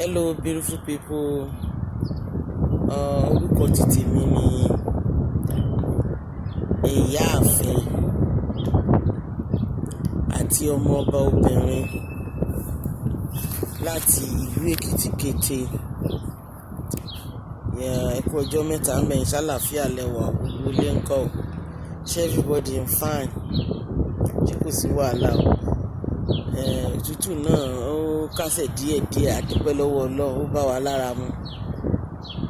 Hello beautiful people. Orúkọ títì mi ni Ìyáàfin àti ọmọ ọba obìnrin láti ìlú Ekiti kete. Ẹ kú ọjọ́ mẹ́ta mẹ́rin ṣàlàáfíà lẹ́wà gbogbo ilé ńkọ́ o. Ṣé everybody is fine? Ṣé kò sí wàhálà o? Òtútù náà ó kásẹ̀ díẹ̀díẹ̀, a dúpẹ́ lọ́wọ́ Ọlọ́run, ó bá wa lára mu.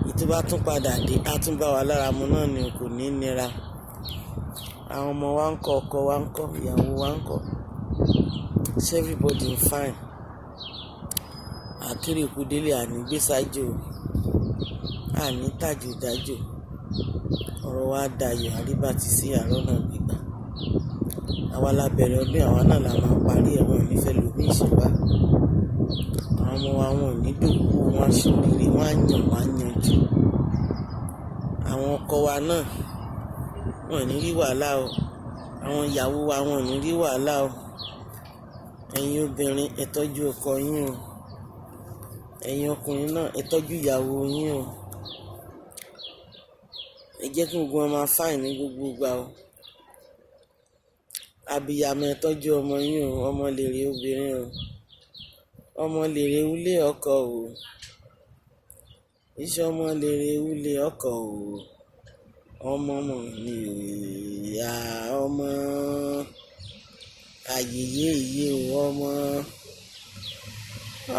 Ìtú bá tún padà dé á tún bá wa lára mu náà ni, kò ní nira. Àwọn ọmọ wa ń kọ́, ọkọ wa ń kọ́, ìyàwó wa ń kọ́. Ṣé everybody is fine? Àkérè kú délé àní gbé sájò, àní tàjò dájò. Ọ̀rọ̀ wa dayọ̀, àríbá ti sí àárọ̀ náà gbígbà. Àwa la bẹ̀rẹ̀ ọdún, àwa náà la máa parí ẹ̀wọ̀n ìnífẹ̀ẹ́ lómi ìṣèwà. Àwọn ọmọ wa wọn ò ní dòkú, wọn aṣòrire, wọn á yàn, wọn á yanjú. Àwọn ọkọ wa náà wọn ò ní rí wàhálà o. Àwọn ìyàwó wa wọn ò ní rí wàhálà o. Ẹ̀yin obìnrin ẹ tọ́jú ọkọ yín o. Ẹ̀yin ọkùnrin náà ẹ tọ́jú ìyàwó yín o. Ẹ jẹ́ kí gbogbo wọn máa fáìn ní gbogbo ìgbà o. Abiyamọ ẹ tọ́jú ọmọ yín o. Ọmọ lèrè obìnrin o. Ọmọ lèrè ulé ọkọ o. Iṣẹ́ ọmọ lèrè ulé ọkọ o. Ọmọ mọ̀ ní ìyá ọmọ. Ayẹyẹ iye o ọmọ.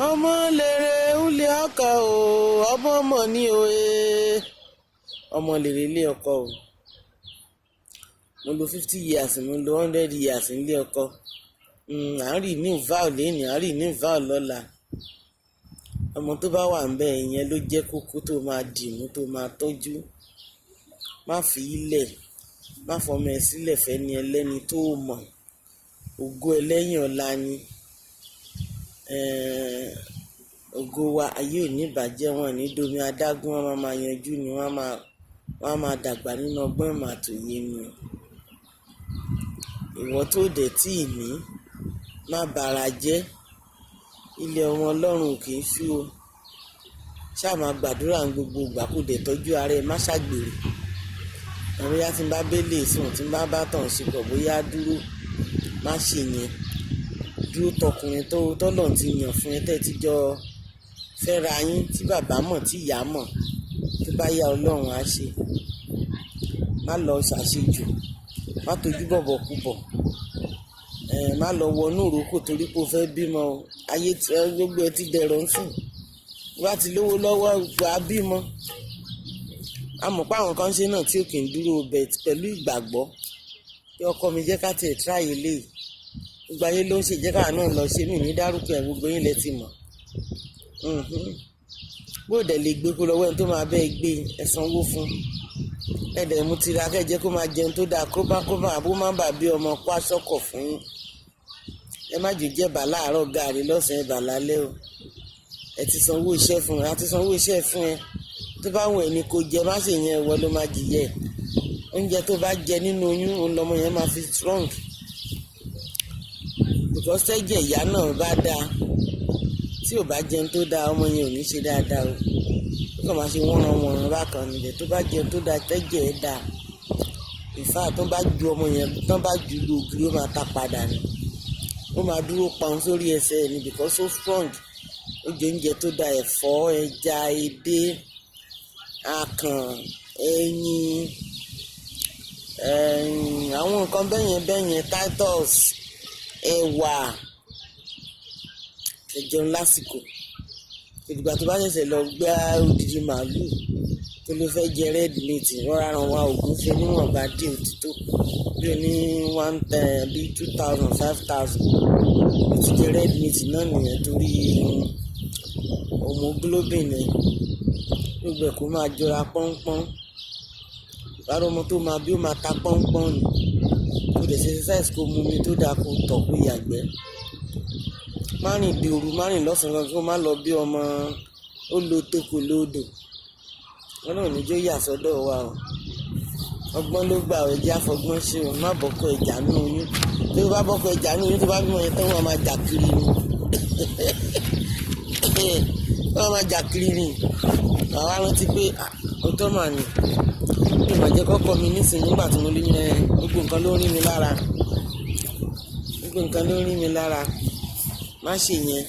Ọmọ lèrè ulé ọkọ o. Ọmọ mọ̀ ní òye. Ọmọ lèrè ilé ọkọ o. Mo lo 50 years, mo lo 100 years nílé ọkọ. À ń rí ní vow lénìí, à ń rí ní vow lọ́la. Ọmọ tó bá wà ń bẹ ìyẹn ló jẹ́ kókó tó máa dìmú, tó máa tọ́jú. Má fi ilẹ̀, má fọmọ ẹ sílẹ̀ fẹ́ni ẹlẹ́ni tó mọ̀. Ògo ẹlẹ́yìn ọ̀la ni. Ògo wa ayé ò ní bàjẹ́, wọn ní domi adágún, wọn máa yanjú ni, wọn máa dàgbà nínú ọgbọ́n ìmọ̀ àtòyé ni. Ìwọ tó dẹ̀ tí ì ní, má bàrà jẹ́. Ilé ọmọ Ọlọ́run kì í ṣú o. Ṣáà máa gbàdúrà ní gbogbo ìgbà, kó dẹ̀ tọ́jú ara ẹ, má ṣàgbèrè. Bóyá tí n bá bélé sùn, tí n bá bá tàn ṣe pọ̀, bóyá dúró, má ṣe yẹn. Dúró tọkùnrin tọ́lọ̀ ti yàn fún ẹ, tẹ́ ti jọ fẹ́ra yín, tí bàbá mọ̀, tí ìyá mọ̀. Tó bá yá Ọlọ́run á ṣe. Má lọ ṣàṣejù, má tojú bọ̀bọ̀ kú bọ̀. Má lọ wọnú òrókò torí pé o fẹ́ bímọ o. Ayé gbogbo ẹ ti dẹ̀rọ̀ ń sùn. Wá ti lówó lọ́wọ́ gbà bímọ. A mọ̀ pé àwọn kan ṣe náà tí ò kì í dúró bẹ̀ pẹ̀lú ìgbàgbọ́. Kí ọkọ mi jẹ́ ká tiẹ̀ tráyè lé. Gbogbo ayé ló ń ṣe, jẹ́ káà náà lọ ṣe, mí ní dárúkọ ẹ̀, gbogbo yín lẹ ti mọ̀. Bó dẹ̀ lè gbé kó lọ́wọ́ ẹni tó máa bẹ́ẹ̀ gbé, ẹ sanwó fún. Ẹ̀dẹ̀ mú tira kẹ́jẹ́ kó máa jẹun tó dáa, kó bá àbó má bà bí ọmọ kó aṣọ́kọ̀ fún yín. Ẹ má jò jẹ́ bà láàárọ̀ gààrí lọ́sàn-án bà lálẹ́ o. Ẹ ti sanwó iṣẹ́ fún ẹ, àti sanwó iṣẹ́ fún ẹ. Tó bá wù ẹ́ ni kò jẹ, má ṣe yẹn ìwọ ló máa jìyẹ. Oúnjẹ tó bá jẹ nínú oyún, òun lọmọ yẹn máa fi strong. Because tẹ́jẹ̀ ìyá náà bá dáa, tí ò bá jẹun tó dáa, ọmọ yẹn ò ní ṣe dáadáa o. Ó kàn máa ṣe wọ́nran bákan níbẹ̀. Tó bá jẹun tó dáa, tẹ́jẹ̀ ẹ̀ dáa. Ìfà tó bá ju ọmọ yẹn, tán bá ju lògiri, ó máa ta padà ni. Ó máa dúró paun sórí ẹsẹ̀ ẹ̀ ni, because so strong. Ó jẹ oúnjẹ tó dáa, ẹ̀fọ́, ẹja, edé, akàn, ẹyin, àwọn nǹkan bẹ́yẹn, Titus, ẹ̀wà. Ẹ jẹun lásìkò. Ìgbà tó bá ṣẹ̀ṣẹ̀ lọ gbé odidi màálù tó ló fẹ́ jẹ red meat, rọra ràn wá ògùn fẹ́ níwọ̀nba dé òtítọ́. Bí o ní 1,000 bí 2,000, 5,000. Ó ti jẹ red meat náà nìyẹn torí homoglobin ẹ̀. Gbogbo ẹ̀ kó máa jọra pọ́npọ́n. Báwo ọmọ tó máa bí ó máa ta pọ́npọ́n ni. Kó dẹ̀ ṣe exercise, kó mu omi tó dáa, kó tọ̀, kó yàgbẹ́. Má rìn bí òru, má rìn lọ́sàn-án, kó má lọ bí ọmọ ó lo toko lódò. Wọ́n náà níjó yà sọ́dọ̀ wa o. Ọgbọ́n ló gbà ọ̀, ẹ̀jẹ̀ àfọgbọ́n ṣe o. Má bọ́kọ ẹja nínú oyún. Tó bá bọ́kọ ẹja nínú oyún, tó bá bímọ yẹn tán, wọ́n máa jà kiri ni. wọ́n máa jà kiri ni àwa rántí pé ọtọ́ mà ní bí màá jẹ́ kọ́kọ́ mi nísìnyí nígbà tí mo lé ní gbogbo nǹkan ló rí mi lára má ṣe yẹn.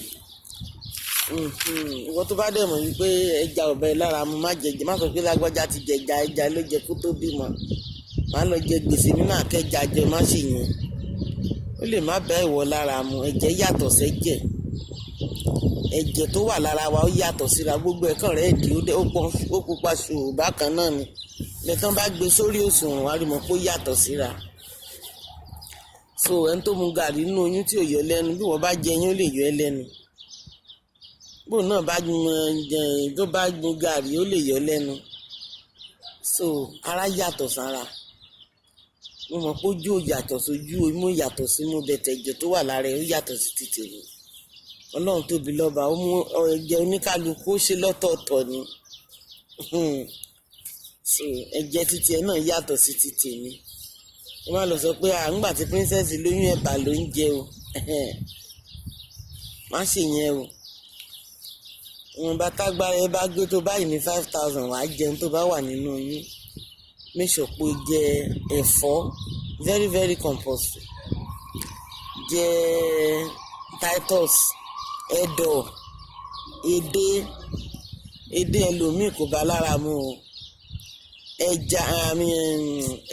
Ìwọ tó bá dẹ̀ mọ̀ wípé ẹja ọ̀bẹ lára mu má jẹjẹ, má sọ pé lágbájá ti jẹja, ẹja ló jẹ kó tó bímọ, má lọ jẹ gbèsè nínú àkẹjà jẹ, má ṣe yẹn. Ó lè má bá ìwọ lára mu. Ẹ̀jẹ̀ yàtọ̀ sẹ́jẹ̀, ẹ̀jẹ̀ tó wà lára wa ó yàtọ̀ síra, gbogbo ẹ̀kan rẹ̀ èdè ó pupa ṣòro bákan náà ni lẹ́tàn bá gbé sórí òṣùwọ̀n wá rí mọ̀ pé ó yàtọ̀ síra. So ẹni tó mu gàrí nínú oyún tí ò yọ lẹ́nu, bí wọ́n bá jẹ yín ó lè yọ ẹ́ lẹ́nu. Bó náà tó bá mu gàrí ó lè yọ lẹ́nu. So ara yàtọ̀ sára. Mo mọ̀ pé ojú ò yàtọ̀ sójú, imú yàtọ̀ sí imú, bẹ̀tẹ̀ ẹ̀jẹ̀ tó wà lára ẹ̀ ó yàtọ̀ sí ti tèmi. Ọlọ́run tóbi lọ́ba, ó mú ẹ̀jẹ̀ oníkálukú ó ṣe lọ́tọ̀ọ̀tọ̀ ni. So ẹ̀jẹ̀ títí ẹ náà yàtọ̀ sí ti tèmi. Mo máa lọ sọ pé ńgbà tí princess lóyún ẹ̀bà ló ń jẹ o. Má ṣe yẹn o. Ìwọ̀nba tágbára ẹ bá gbé tó báyìí ní 5,000 wàá jẹun tó bá wà nínú oyún. Make sure pé jẹ ẹ̀fọ́ very very compulsory. Jẹ titus, ẹ̀dọ̀, edé ẹlòmíì kò bá lára mu o.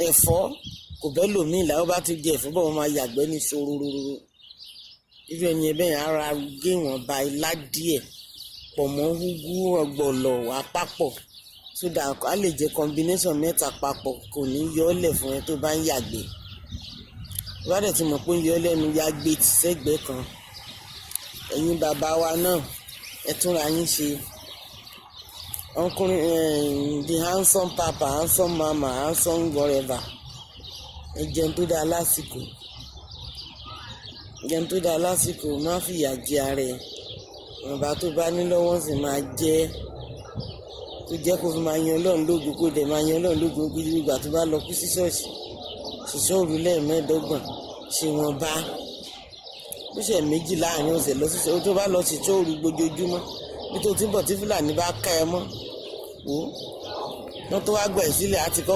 Ẹ̀fọ́ kò bẹ́ lòmíì làwọn bá ti jẹ ẹ̀fọ́ bọ̀ wọ́n máa yàgbẹ́ ní ṣorororo. Irú ẹni ẹ bẹ́ẹ̀ ara gé wọn ba ilá díẹ̀ pọ̀ mọ́ úgú ọ̀gbọ̀lọ̀ wá papọ̀ sódà á lè jẹ́ combination mẹ́ta papọ̀, kò ní yọ ọ́ lẹ̀ fún ẹ tó bá ń yàgbẹ́. Wá dẹ̀ ti mọ̀ pé ń yọ ọ́ lẹ́nu, yàgbé tì sẹ́gbẹ̀ẹ́ kan. Ẹ̀yin bàbá wa náà ẹ túnra yín ṣe. Ọkùnrin the handsome papa, handsome mama, handsome whatever. Ẹ jẹun tó dáa lásìkò. Jẹun tó dáa lásìkò, má fìyà jẹ ara ẹ. Ìwọ̀nba tó bá ní lọ́wọ́ sì máa jẹ́ kó jẹ́ kó fi máa yan Ọlọ́run lógo, kó dẹ̀ máa yan Ọlọ́run lógo gidi ìgbà tó bá lọ kú sí ṣọ́ọ̀ṣì. Ṣìṣọ́ òru lẹ́ẹ̀mẹ́ẹ̀dọ́gbọ̀n ṣe wọ́n bá bó ṣe méjì láàrin ọ̀sẹ̀ lọ sí ṣọ́ọ̀ṣì. Tó bá lọ ṣìṣọ́ òru gbojoojúmọ́ bí tó ti ń bọ̀ tí Fúlàní bá ká ẹ mọ́ wọ́n tó wá gbà ẹ́ sílẹ̀ àti kọ́